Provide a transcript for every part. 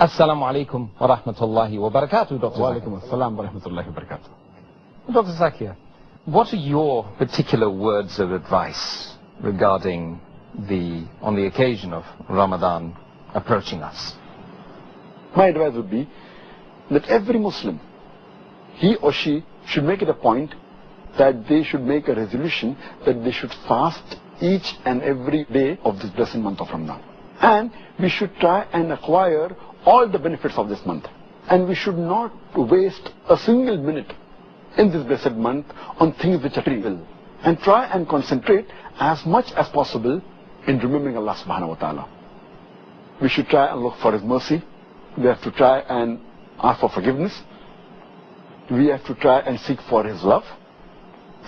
Assalamu alaikum wa rahmatullahi wa barakatuh, Dr. Wa Zakir. alaikum assalam wa rahmatullahi wa barakatuh. Dr. Zakir, what are your particular words of advice regarding on the occasion of Ramadan approaching us? My advice would be that every Muslim, he or she, should make it a point that they should make a resolution that they should fast each and every day of this blessed month of Ramadan. And we should try and acquire all the benefits of this month. And we should not waste a single minute in this blessed month on things which are trivial. And try and concentrate as much as possible in remembering Allah subhanahu wa ta'ala. We should try and look for His mercy. We have to try and ask for forgiveness. We have to try and seek for His love.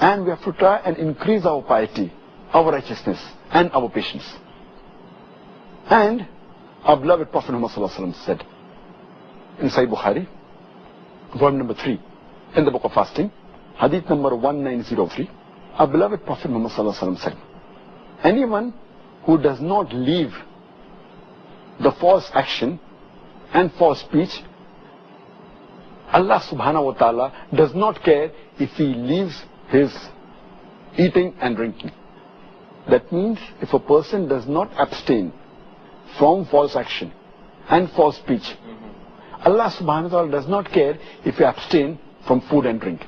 And we have to try and increase our piety, our righteousness, and our patience. And our beloved Prophet Muhammad said in Sahih Bukhari, volume number 3, in the book of fasting, hadith number 1903, our beloved Prophet Muhammad said, anyone who does not leave the false action and false speech, Allah subhanahu wa ta'ala does not care if he leaves his eating and drinking. That means if a person does not abstain from false action and false speech, Allah subhanahu wa ta'ala does not care if you abstain from food and drink.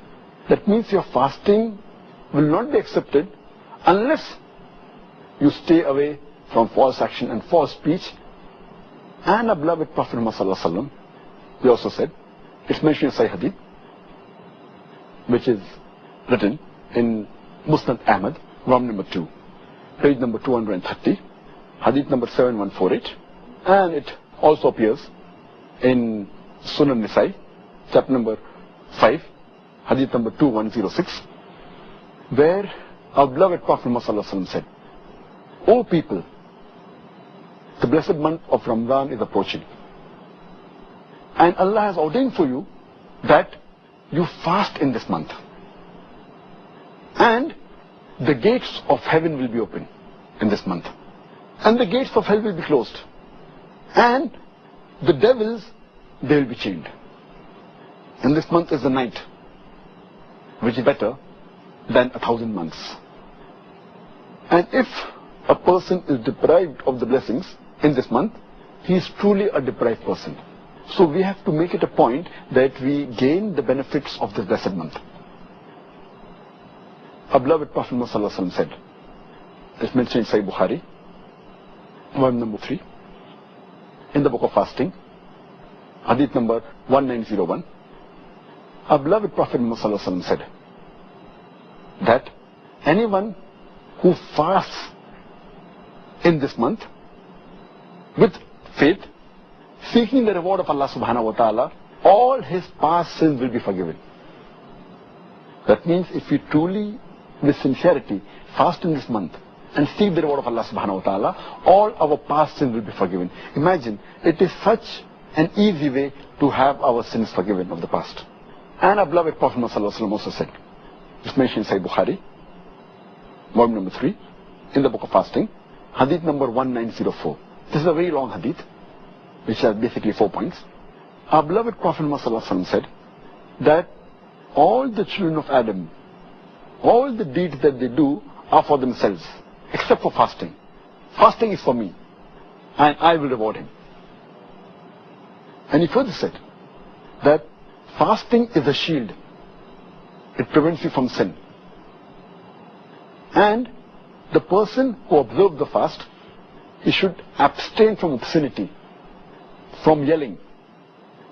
That means your fasting will not be accepted unless you stay away from false action and false speech. And our beloved Prophet Muhammad, he also said, it's mentioned in Sahih Hadith, which is written in Musnad Ahmad, volume number 2, page number 230, hadith number 7148, and it also appears in Sunan Nisai, chapter number 5, hadith number 2106, where our beloved Prophet Muhammad said, O people, the blessed month of Ramadan is approaching, and Allah has ordained for you that you fast in this month, and the gates of heaven will be open in this month, and the gates of hell will be closed, and the devils, they will be chained. And this month is the night, which is better than 1,000 months. And if a person is deprived of the blessings in this month, he is truly a deprived person. So we have to make it a point that we gain the benefits of this blessed month. Our beloved Prophet Muhammad said, it's mentioned in Sahih Bukhari, volume number 3, in the book of fasting, hadith number 1901, our beloved Prophet Muhammad said that anyone who fasts in this month with faith, seeking the reward of Allah subhanahu wa ta'ala, all his past sins will be forgiven. That means if we truly, with sincerity, fast in this month and seek the reward of Allah subhanahu wa ta'ala, all our past sins will be forgiven. Imagine, it is such an easy way to have our sins forgiven of the past. And our beloved Prophet also said, it's mentioned in Sahih Bukhari, volume number 3, in the book of fasting, hadith number 1904. This is a very long hadith, which has basically 4 points. Our beloved Prophet said that all the children of Adam, all the deeds that they do are for themselves, except for fasting. Fasting is for me, and I will reward him. And he further said that fasting is a shield. It prevents you from sin. And the person who observes the fast, he should abstain from obscenity, from yelling,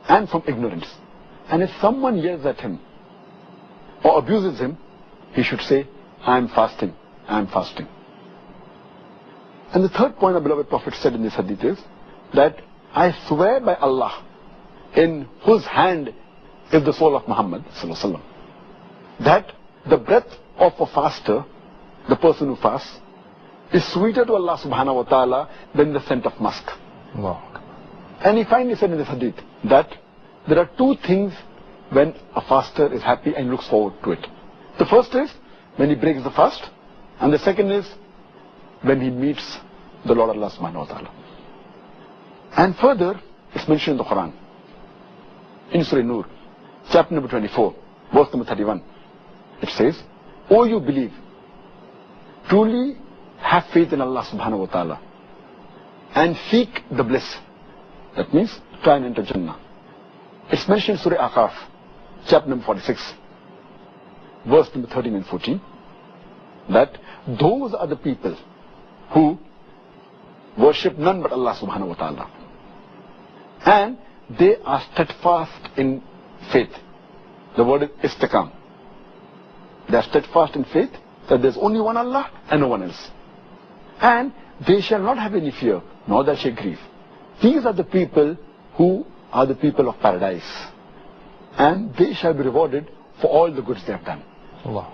and from ignorance. And if someone yells at him or abuses him, he should say, I am fasting, I am fasting. And the third point our beloved Prophet said in this hadith is that I swear by Allah, in whose hand is the soul of Muhammad ﷺ, that the breath of a faster, the person who fasts, is sweeter to Allah subhanahu wa ta'ala than the scent of musk. Wow. And he finally said in this hadith that there are two things when a faster is happy and looks forward to it. The first is when he breaks the fast, and the second is when he meets the Lord Allah subhanahu wa ta'ala. And further, it's mentioned in the Quran, in Surah Nur, chapter number 24, verse number 31. It says, "O you believe, truly have faith in Allah subhanahu wa ta'ala and seek the bliss." That means try and enter Jannah. It's mentioned in Surah Aqaf, chapter number 46, verse number 13 and 14, that those are the people who worship none but Allah subhanahu wa ta'ala, and they are steadfast in faith. The word is istiqam. They are steadfast in faith that there's only one Allah and no one else. And they shall not have any fear, nor that shall grieve. These are the people who are the people of paradise, and they shall be rewarded for all the goods they have done. Allah.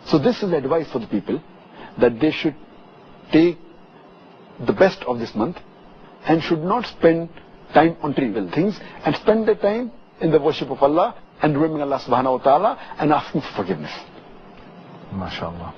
So this is the advice for the people, that they should take the best of this month and should not spend time on trivial things, and spend their time in the worship of Allah and remembering Allah subhanahu wa ta'ala and asking for forgiveness. MashaAllah.